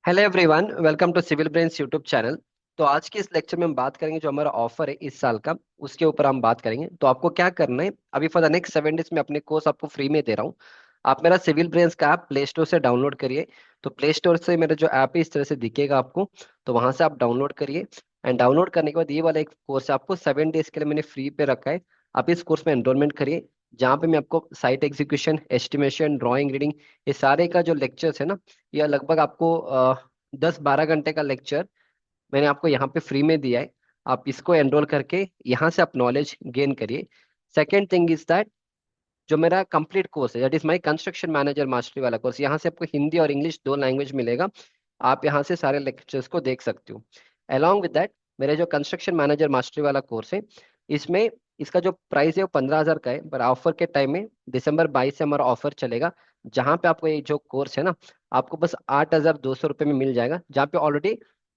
Hello everyone, welcome to Civil Brains YouTube channel. तो आज के इस लेक्चर में हम बात करेंगे जो हमारा ऑफर है इस साल का, उसके ऊपर हम बात करेंगे। तो आपको क्या करना है, अभी फॉर द नेक्स्ट 7 डेज में अपने कोर्स आपको फ्री में दे रहा हूँ। आप मेरा सिविल ब्रेन्स का ऐप प्ले स्टोर से डाउनलोड करिए। तो प्ले स्टोर से मेरा जो ऐप है इस तरह से दिखेगा आपको। तो वहां से आप डाउनलोड करिए। एंड डाउनलोड करने के बाद ये वाला एक कोर्स आपको 7 डेज के लिए मैंने फ्री पे रखा है। आप इस कोर्स में एनरोलमेंट करिए, जहाँ पे मैं आपको site execution, estimation, drawing, reading, ये सारे का जो लेक्चर्स है ना, यह लगभग आपको 10-12 घंटे का लेक्चर मैंने आपको यहाँ पे फ्री में दिया है। आप इसको एनरोल करके यहाँ से आप नॉलेज गेन करिए। सेकेंड थिंग इज दैट, जो मेरा कंप्लीट कोर्स है that is my construction manager mastery वाला कोर्स, यहाँ से आपको हिंदी और इंग्लिश दो लैंग्वेज मिलेगा। आप यहाँ से सारे लेक्चर्स को देख सकते हो। अलॉन्ग विद दैट, मेरे जो कंस्ट्रक्शन मैनेजर मास्टरी वाला कोर्स है, इसमें इसका जो प्राइस है वो 15,000 का है, पर ऑफर के टाइम में दिसंबर 22 से हमारा ऑफर चलेगा। जहाँ पे आपको ये जो कोर्स है ना, आपको बस 8,200 रुपये में मिल जाएगा, जहाँ पे ऑलरेडी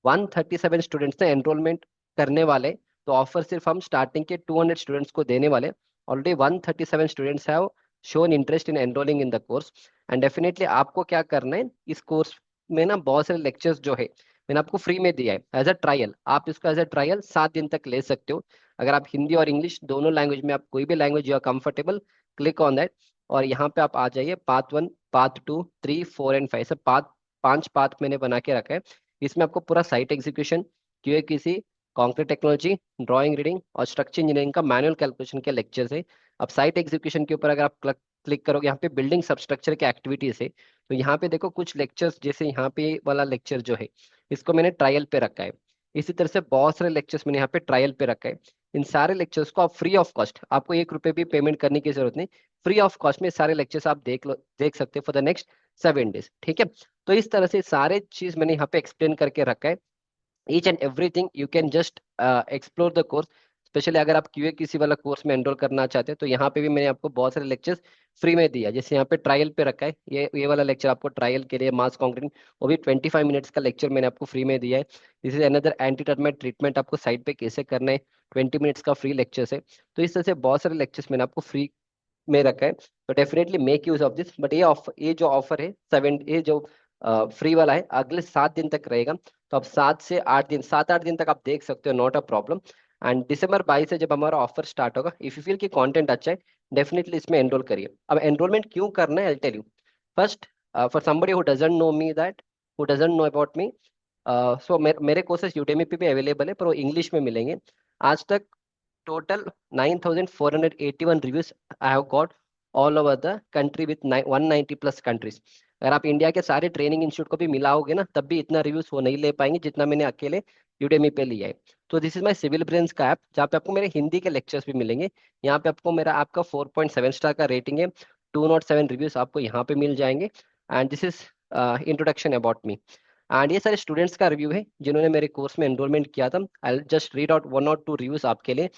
137 स्टूडेंट्स ने एनरोलमेंट करने वाले। तो ऑफर सिर्फ हम स्टार्टिंग के 200 स्टूडेंट्स को देने वाले। Already 137 students have shown interest in enrolling in the course. And definitely आपको क्या करना है, इस कोर्स में ना बहुत सारे लेक्चर्स जो है मैंने आपको फ्री में दिया है एज अ ट्रायल। आप इसको एज अ ट्रायल 7 दिन तक ले सकते हो। अगर आप हिंदी और इंग्लिश दोनों लैंग्वेज में, आप कोई भी language you are comfortable, click on that. और यहाँ पे आप आ जाइए, पाथ 1, पाथ 2, 3, 4 एंड 5, सब पाथ, 5 पाथ मैंने बना के रखा है। इसमें आपको पूरा site execution, QA/QC, concrete technology, drawing, reading और स्ट्रक्चर इंजीनियरिंग का मैनुअल कैलकुलेशन के लेक्चर्स है। अब साइट एग्जीक्यूशन के ऊपर अगर आप क्लिक करोगे, यहाँ पे बिल्डिंग सबस्ट्रक्चर के एक्टिविटीज है। तो यहाँ पे देखो कुछ लेक्चर्स, जैसे यहाँ पे वाला लेक्चर जो है, इसको मैंने ट्रायल पे रखा है। इसी तरह से बहुत सारे लेक्चर्स मैंने यहाँ पे ट्रायल पे रखा है। इन सारे लेक्चर्स को आप फ्री ऑफ कॉस्ट, आपको 1 रुपए भी पेमेंट करने की जरूरत नहीं, फ्री ऑफ कॉस्ट में सारे लेक्चर्स आप देख सकते हैं फॉर द नेक्स्ट 7 डेज। ठीक है। तो इस तरह से सारे चीज मैंने यहाँ पे एक्सप्लेन करके रखा है। Each and everything you can just explore the course. Specially अगर आप QA/QC वाला कोर्स में एनरोल करना चाहते हैं, तो यहाँ पे भी मैंने आपको बहुत सारे लेक्चर्स फ्री में दिया। जैसे यहाँ पे ट्रायल पे रखा है, ये वाला लेक्चर आपको ट्रायल के लिए, मास कॉन्क्रीट, वो भी 25 मिनट्स का लेक्चर मैंने आपको फ्री में दिया है। This is another anti termite treatment, आपको साइड पे कैसे करना है, 20 मिनट्स का फ्री लेक्चर्स है। तो इस तरह से बहुत सारे लेक्चर्स मैंने आपको फ्री में रखा है। तो definitely make use of this. But ये जो ऑफर है सेवन, ये जो फ्री वाला है, अगले 7 दिन तक रहेगा। तो अब 7 से 8 दिन, 7-8 दिन तक आप देख सकते हो, नॉट अ प्रॉब्लम। एंड दिसंबर 22 से जब हमारा ऑफर स्टार्ट होगा, इफ यू फील कि कंटेंट अच्छा है, डेफिनेटली इसमें एनरोल करिए। अब एनरोलमेंट क्यों करना है, I tell you. First, for somebody who doesn't know me that, who doesn't know about me, so मेरे कोर्सेज यूडेमी पे भी अवेलेबल है, पर वो इंग्लिश में मिलेंगे। आज तक total 9,481 reviews I have got all over the country with 190 plus countries. अगर आप इंडिया के सारे ट्रेनिंग इंस्टीट्यूट को भी मिलाओगे ना, तब भी इतना रिव्यूज वो नहीं ले पाएंगे जितना मैंने अकेले यूडेमी पे लिया है। तो this is my Civil Brains का ऐप, जहाँ पे आपको मेरे हिंदी के लेक्चर्स भी मिलेंगे। यहाँ पे आपको मेरा ऐप का 4.7 स्टार का रेटिंग है, 207 रिव्यूज आपको यहाँ पे मिल जाएंगे। And this is introduction about me. And ये सारे स्टूडेंट्स का रिव्यू है जिन्होंने मेरे कोर्स में एनरोलमेंट किया था। आई जस्ट रीड आउट 1 और 2 रिव्यूज आपके लिए।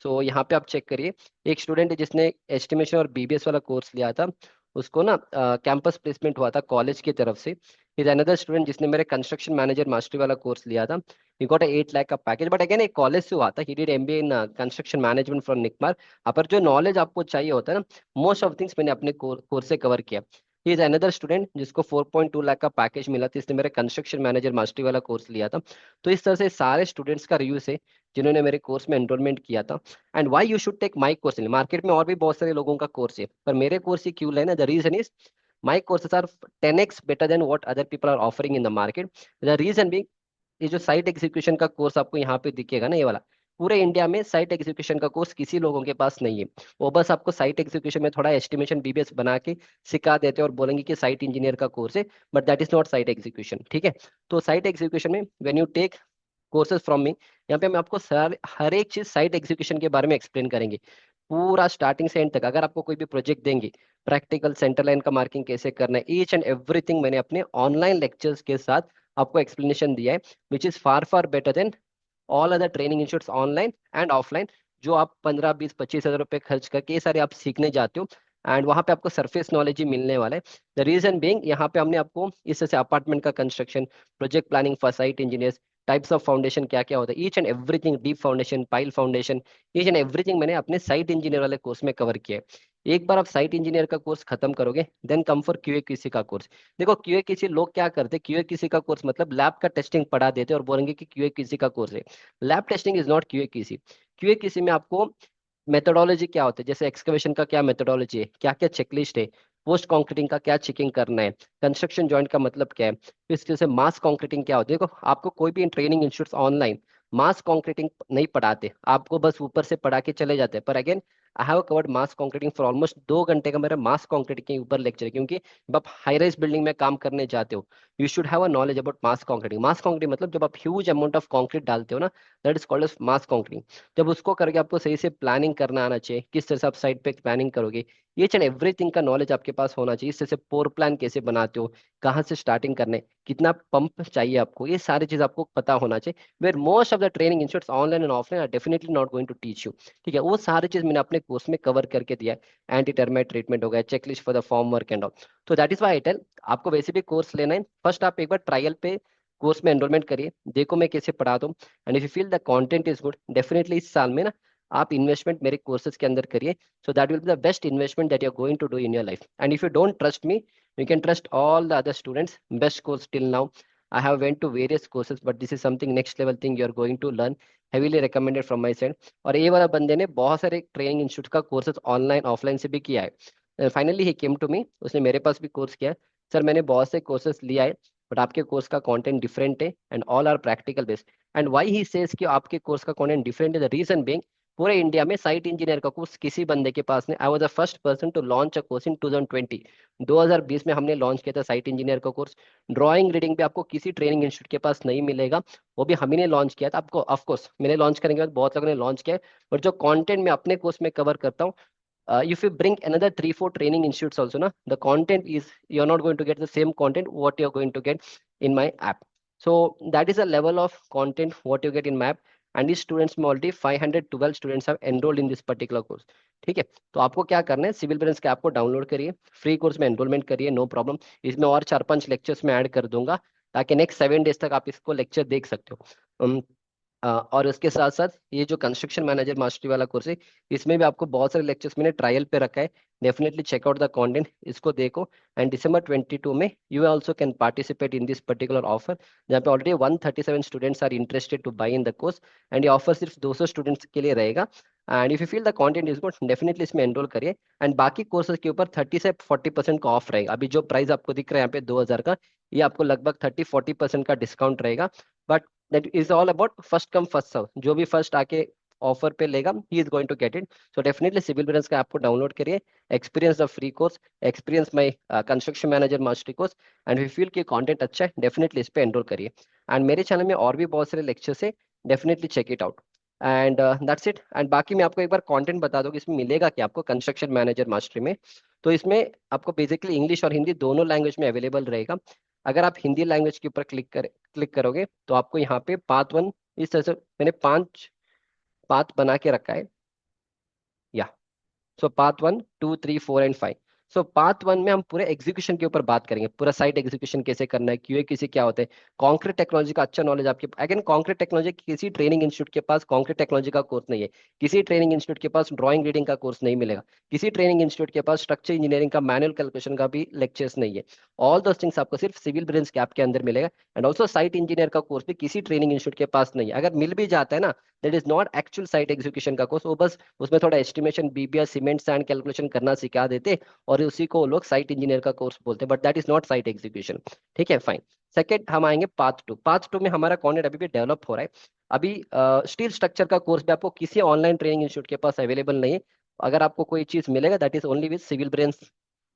सो यहाँ पे आप चेक करिए। एक स्टूडेंट है जिसने एस्टिमेशन और BBS वाला कोर्स लिया था, उसको ना कैंपस प्लेसमेंट हुआ था कॉलेज की तरफ से। इज अनदर स्टूडेंट जिसने मेरे कंस्ट्रक्शन मैनेजर मास्टरी वाला कोर्स लिया था, ही गॉट 8 लाख का पैकेज। बट अगेन एक कॉलेज से हुआ था, he did MBA in construction management from NICMAR. पर जो नॉलेज आपको चाहिए होता है ना, मोस्ट ऑफ थिंग्स मैंने अपने कोर्स से कवर किया। ही इज अनदर स्टूडेंट जिसको 4.2 लाख का पैकेज मिला था, इसने मेरे कंस्ट्रक्शन मैनेजर मास्टरी वाला कोर्स लिया था। तो इस तरह से सारे स्टूडेंट्स का रिव्यू है जिन्होंने मेरे कोर्स में एनरोलमेंट किया था। And why you should take my course. Market में और भी बहुत सारे लोगों का कोर्स है, पर मेरे कोर्स ही क्यों लेना, the reason is my courses are 10x better than what other people are offering in the market. The reason भी, ये जो साइट एग्जीक्यूशन का कोर्स आपको यहाँ पे दिखेगा ना, ये वाला, पूरे इंडिया में साइट एग्जीक्यूशन का कोर्स किसी लोगों के पास नहीं है। वो बस आपको साइट एग्जीक्यूशन में थोड़ा एस्टिमेशन BBS बना के सिखा देते हैं और बोलेंगे कि साइट इंजीनियर का कोर्स है, but that is not site execution. ठीक है। तो साइट एग्जीक्यूशन में when you take courses from me, यहाँ पे हम आपको हर एक चीज साइट एग्जीक्यूशन के बारे में एक्सप्लेन करेंगे, पूरा स्टार्टिंग से एंड तक। अगर आपको कोई भी प्रोजेक्ट देंगे, प्रैक्टिकल सेंटर लाइन का मार्किंग कैसे करना है, ईच एंड एवरीथिंग मैंने अपने ऑनलाइन लेक्चर्स के साथ आपको एक्सप्लेनेशन दिया है, which is far far better than all other training institutes online and offline, जो आप 15, 20, 25 हज़ार रुपए खर्च करके ये सारे आप सीखने जाते हो। एंड वहाँ पे आपको सरफेस नॉलेज ही मिलने वाला है। द रीजन बीइंग, यहाँ पे हमने आपको इस तरह से अपार्टमेंट का construction, project planning for site engineers, types of foundation क्या क्या होता है, each and everything, deep foundation, pile foundation, each and everything मैंने अपने साइट इंजीनियर वाले कोर्स में कवर किया है। एक बार आप साइट इंजीनियर का कोर्स खत्म करोगे, देन कम फॉर क्यूए का कोर्स। देखो क्यूए लोग क्या करते, क्यूए का कोर्स मतलब लैब का टेस्टिंग पढ़ा देते और बोलेंगे कि क्यूए का कोर्स है। Lab testing is not QA में आपको मेथोडोलॉजी क्या होता है, जैसे एक्सकवेशन का क्या मेथोडोलॉजी है, क्या क्या चेकलिस्ट है, पोस्ट कॉन्क्रीटिंग का क्या चेकिंग करना है, कंस्ट्रक्शन जॉइंट का मतलब क्या है, फिर इसके से मास कॉन्क्रीटिंग क्या होता है। देखो आपको कोई भी ट्रेनिंग इंस्टीट्यूट ऑनलाइन मास कॉन्क्रीटिंग नहीं पढ़ाते, आपको बस ऊपर से पढ़ा के चले जाते हैं। पर again I have covered mass concreting for almost 2 घंटे का मेरा मास कॉन्क्रीटिंग के ऊपर लेक्चर है, क्योंकि जब आप हाई राइज बिल्डिंग में काम करने जाते हो, you should have a knowledge about mass concreting. Mass concreting मतलब जब आप ह्यूज अमाउंट ऑफ कॉन्क्रीट डालते हो ना, that is called as mass concreting. जब उसको करके आपको सही से प्लानिंग करना आना चाहिए, किस तरह से आप साइड पे प्लानिंग करोगे, ये एंड एवरीथिंग का नॉलेज आपके पास होना चाहिए। इस तरह से पोर प्लान कैसे बनाते हो, कहाँ से स्टार्टिंग करने, कितना पंप चाहिए आपको, ये सारी चीज आपको पता होना चाहिए। Where most of the training institutes online and offline are definitely not going to teach you. ठीक है, वो सारी चीज मैंने अपने कोर्स में कवर करके दिया है। एंटी टर्माइट ट्रीटमेंट हो गया, checklist for the form work and all. तो that is why I tell, आपको वैसे भी कोर्स लेना है, फर्स्ट आप एक बार ट्रायल पे कोर्स में एनरोलमेंट करिए, देखो मैं कैसे पढ़ाता हूँ। And if you feel the content is good, definitely इस साल में ना आप इन्वेस्टमेंट मेरे कोर्सेज के अंदर करिए। So that will be the best investment that you are going to do in your life. And if you don't trust me, you can trust all the other students. Best course till now, I have went to various courses, but this is something next level thing you are going to learn, heavily recommended from my side. और ये वाला बंदे ने बहुत सारे training institute का courses online offline से भी किया है। Finally he came to me, उसने मेरे पास भी कोर्स किया है। सर मैंने बहुत से कोर्सेज लिया है, बट आपके कोर्स का कंटेंट डिफरेंट है and all are practical based. And why he says कि आपके कोर्स का कंटेंट डिफरेंट है, द रीजन बीइंग पूरे इंडिया में साइट इंजीनियर का कोर्स किसी बंदे के पास नहीं। I was the first person to launch a course in 2020। 2020 में हमने लॉन्च किया था साइट इंजीनियर का कोर्स। ड्राइंग रीडिंग पे आपको किसी ट्रेनिंग इंस्टीट्यूट के पास नहीं मिलेगा, वो भी हम ही ने लॉन्च किया था। आपको ऑफ कोर्स मैंने लॉन्च करने के बाद बहुत लोगों ने लॉन्च किया है, बट जो कंटेंट मैं अपने कोर्स में कवर करता हूँ, if you bring another 3 4 training institutes also na, the content is, you're not going to get the same content what you're going to get in my app. So that is a level of content what you get in my app. And these students में already 512 students have enrolled in this particular course। ठीक है, तो आपको क्या करना है, civil bench के app को डाउनलोड करिए, फ्री कोर्स में एनरोलमेंट करिए, नो प्रॉब्लम। इसमें और 4 5 लेक्चर्स में ऐड कर दूंगा, ताकि नेक्स्ट 7 डेज तक आप इसको लेक्चर देख सकते हो। और उसके साथ साथ ये जो कंस्ट्रक्शन मैनेजर मास्टरी वाला कोर्स है, इसमें भी आपको बहुत सारे लेक्चर्स मैंने ट्रायल पे रखा है। डेफिनेटली चेकआउट द कंटेंट, इसको देखो। एंड December 22 में you also can participate in this particular offer, जहाँ पे already 137 students are interested to buy in the course. And ये ऑफर सिर्फ 200 स्टूडेंट्स के लिए रहेगा। And if you feel the content is good, definitely इसमें enrol करिए। एंड बाकी कोर्सेज के ऊपर 30 से 40% का ऑफ रहेगा। अभी जो प्राइस आपको दिख रहा है यहाँ पे 2000 का, ये आपको लगभग 30 40% का डिस्काउंट रहेगा। But that is all about first come first serve, जो भी फर्स्ट आके ऑफर पे लेगा he is going to get it. So definitely Civil Brains का आपको डाउनलोड करिए, experience the free course, experience my construction manager mastery course. And we feel कि content अच्छा है, डेफिनेटली इस पे एनरोल करिए। एंड मेरे चैनल में और भी बहुत सारे लेक्चर्स है, definitely check it out. And that's it. And बाकी मैं आपको एक बार कंटेंट बता दूं कि इसमें मिलेगा कि आपको कंस्ट्रक्शन मैनेजर मास्टरी में, तो इसमें आपको बेसिकली इंग्लिश और हिंदी दोनों लैंग्वेज में अवेलेबल रहेगा। अगर आप हिंदी लैंग्वेज के ऊपर क्लिक करोगे, तो आपको यहाँ पे पाथ 1, इस तरह से मैंने 5 पाथ बना के रखा है, या सो पाथ 1 2 3 4 एंड 5। सो पाथ 1 में हम पूरे एग्जीक्यूशन के ऊपर बात करेंगे, पूरा साइट एग्जीक्यूशन कैसे करना है, क्यूए क्या होता है, कॉन्क्रीट टेक्नोलॉजी का अच्छा नॉलेज आपके। अगेन कॉन्क्रीट टेक्नोलॉजी, किसी ट्रेनिंग इंस्टीट्यूट के पास कॉन्क्रीट टेक्नोलॉजी का कोर्स नहीं है, किसी ट्रेनिंग इंस्टीट्यूट के पास ड्राइंग रीडिंग का कोर्स नहीं मिलेगा, किसी ट्रेनिंग इंस्टीट्यूट के पास स्ट्रक्चर इंजीनियरिंग का मैनुअल कैलकुलेशन का भी लेक्चर्स नहीं है। ऑल दोस थिंग्स आपको सिर्फ सिविल ब्रेंच के आपके अंदर मिलेगा। एंड ऑल्सो साइट इंजीनियर का कोर्स भी किसी ट्रेनिंग इंस्टीट्यूट के पास नहीं है। अगर मिल भी जाता है ना, that is not actual site execution का कोर्स, वो बस उसमें थोड़ा estimation, BBr, cement sand calculation करना सिखा देते, और उसी को लोग साइट इंजीनियर का कोर्स बोलते हैं, but that is not site execution. ठीक है, फाइन। सेकंड हम आएंगे पाथ 2। पाथ 2 में हमारा कंटेंट अभी भी डेवलप हो रहा है। अभी स्टील स्ट्रक्चर का कोर्स भी आपको किसी ऑनलाइन ट्रेनिंग इंस्टीट्यूट के पास अवेलेबल नहीं है। अगर आपको कोई चीज मिलेगा, that is only with Civil Brains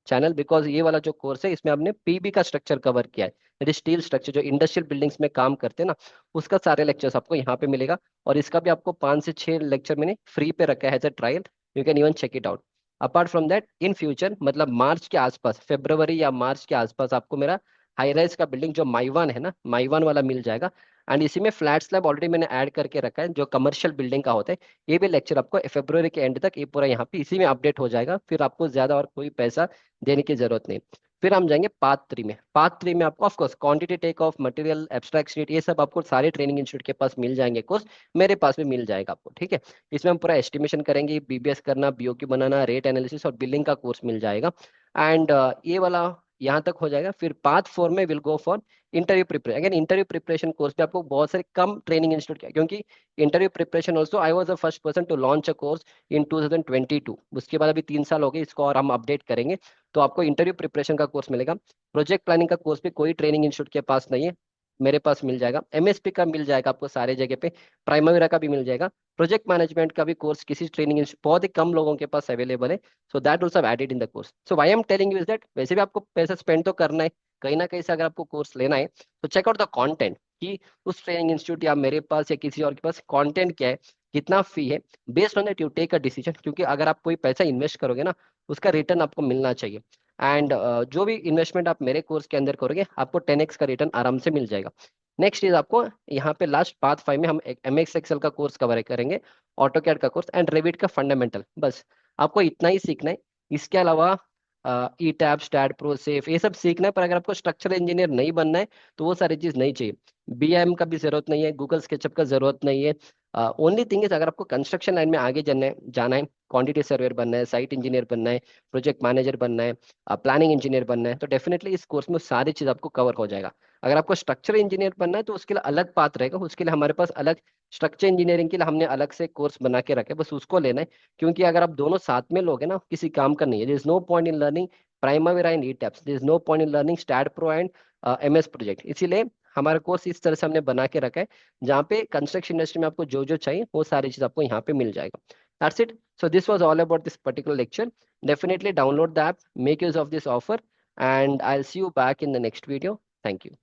channel, because ये वाला जो कोर्स है इसमें हमने पीबी का स्ट्रक्चर कवर किया है, स्टील स्ट्रक्चर जो इंडस्ट्रियल बिल्डिंग्स में काम करते हैं ना, उसका सारे लेक्चर्स आपको यहाँ पे मिलेगा। और इसका भी आपको 5 से 6 लेक्चर मैंने फ्री पे रखा है as a trial, you can even check it out. Apart from that, in future मतलब मार्च के आसपास, फरवरी या मार्च के आसपास, आपको मेरा हाई राइज का बिल्डिंग जो माइवान है ना, माइवान वाला मिल जाएगा। एंड इसी में फ्लैट स्लैब ऑलरेडी मैंने ऐड करके रखा है, जो कमर्शियल बिल्डिंग का होता है। ये भी लेक्चर आपको फरवरी के एंड तक ये पूरा यहाँ पे इसी में अपडेट हो जाएगा, फिर आपको ज्यादा और कोई पैसा देने की जरूरत नहीं। फिर हम जाएंगे पार्ट 3 में। पार्ट 3 में आपको of course quantity take off material, abstract sheet, ये सब आपको सारे ट्रेनिंग इंस्टीट्यूट के पास मिल जाएंगे कोर्स। मेरे पास भी मिल जाएगा आपको, ठीक है। इसमें हम पूरा एस्टिमेशन करेंगे, बीबीएस करना, बीओक्यू बनाना, रेट एनालिसिस और बिलिंग का कोर्स मिल जाएगा। एंड ये वाला यहाँ तक हो जाएगा। फिर पार्ट 4 में will go for interview preparation. Again interview preparation course पे आपको बहुत सारे कम ट्रेनिंग इंस्टीट्यूट किया, क्योंकि interview preparation also I was the first person to launch a course in 2022। उसके बाद अभी 3 साल हो गए इसको, और हम अपडेट करेंगे। तो आपको इंटरव्यू प्रिपरेशन का कोर्स मिलेगा। प्रोजेक्ट प्लानिंग का कोर्स भी कोई ट्रेनिंग इंस्टीट्यूट के पास नहीं है, मेरे पास मिल जाएगा। एमएसपी का मिल जाएगा आपको सारे जगह पे, प्राइमरी का भी मिल जाएगा। प्रोजेक्ट मैनेजमेंट का भी कोर्स किसी ट्रेनिंग इंस्टीट्यूट, बहुत ही कम लोगों के पास अवेलेबल है। So that also added in the course. So why I am telling you is that वैसे भी आपको पैसा स्पेंड तो करना है कहीं ना कहीं से, अगर आपको कोर्स लेना है तो चेक आउट द कंटेंट कि उस ट्रेनिंग इंस्टीट्यूट या मेरे पास या किसी और के पास कंटेंट क्या है, कितना फी है। Based on that you take a decision, क्योंकि अगर आप कोई पैसा इन्वेस्ट करोगे ना, उसका रिटर्न आपको मिलना चाहिए। एंड जो भी इन्वेस्टमेंट आप मेरे कोर्स के अंदर करोगे, आपको 10x का रिटर्न आराम से मिल जाएगा। नेक्स्ट इज आपको यहाँ पे लास्ट पार्ट 5 में हम एम एक्स एक्सएल का कोर्स कवर करेंगे, ऑटो कैड का कोर्स एंड रेविट का फंडामेंटल। बस आपको इतना ही सीखना है। इसके अलावा ई टैब, स्टैट प्रो, सेफ, ये सब सीखना है। पर अगर आपको स्ट्रक्चरल इंजीनियर नहीं बनना है तो वो सारी चीज नहीं चाहिए। बीएम का भी जरूरत नहीं है, गूगल स्केचअप का जरूरत नहीं है। ओनली थिंग इज, अगर आपको कंस्ट्रक्शन लाइन में आगे जाना है, क्वांटिटी सर्वेयर बनना है, साइट इंजीनियर बनना है, प्रोजेक्ट मैनेजर बनना है, प्लानिंग इंजीनियर बनना है, तो डेफिनेटली इस कोर्स में सारी चीज आपको कवर हो जाएगा। अगर आपको स्ट्रक्चर इंजीनियर बनना है तो उसके लिए अलग पाथ रहेगा, उसके लिए हमारे पास अलग, स्ट्रक्चर इंजीनियरिंग के लिए हमने अलग से कोर्स बना के रखे, बस उसको लेना है। क्योंकि अगर आप दोनों साथ में लोगे ना, किसी काम का नहीं है। There is no point in learning primary and E taps, there is no point in learning STAAD Pro and MS Project. इसीलिए हमारा कोर्स इस तरह से हमने बना के रखा है, जहाँ पे कंस्ट्रक्शन इंडस्ट्री में आपको जो जो चाहिए वो सारी चीज आपको यहाँ पे मिल जाएगा। That's it. So this was all about this particular lecture. Definitely download the app, make use of this offer, and I'll see you back in the next video. Thank you.